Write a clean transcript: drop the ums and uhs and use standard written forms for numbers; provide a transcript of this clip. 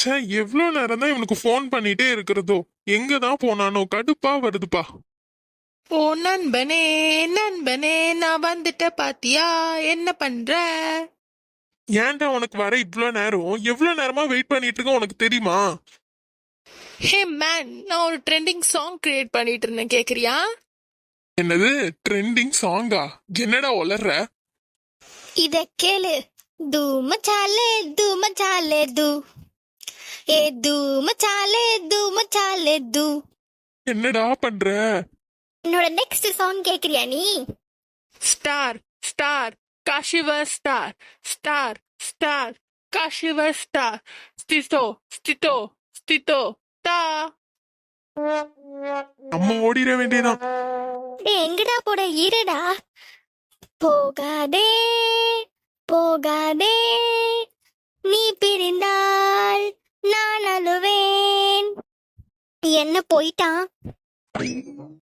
ச்சே, எவ்வளோ நேரம் தான் இவனுக்கு ஃபோன் பண்ணிட்டே இருக்கிறதோ. எங்க தான் போனானோ, கடுப்பா வருதுப்பா. ஓ நண்பனே, நண்பனே, நான் வந்துட்ட பாத்தியா? என்ன பண்ற? ஏன்டா உனக்கு வர இவ்வளோ நேரம்? எவ்வளோ நேரமா வெயிட் பண்ணிட்டு இருக்க உனக்கு தெரியுமா? ஹே மேன், நான் ஒரு ட்ரெண்டிங் சாங் கிரியேட் பண்ணிட்டு இருந்தேன், கேக்குறியா? என்னது ட்ரெண்டிங் சாங்கா? என்னடா உளர்ற? இத கேளு. தூ மச்சாலே தூ மச்சாலே தூ, ஏ தூ மச்சாலே தூ மச்சாலே தூ. என்னடா பண்ற? என்னோட நெக்ஸ்ட் சாங் கேக்குறியா நீ? ஸ்டார் ஸ்டார் காஷிவர் ஸ்டார், ஸ்டார் ஸ்டார் காஷிவர் ஸ்டார், ஸ்டிட்டோ ஸ்டிட்டோ ஸ்டிட்டோ தா. நம்ம ஓடிட வேண்டியதான். டேய் எங்கடா போட, இருடா. போகாதே போகாதே, நீ பிரிந்தால் நான் அழுவேன். என்ன போயிட்டான்?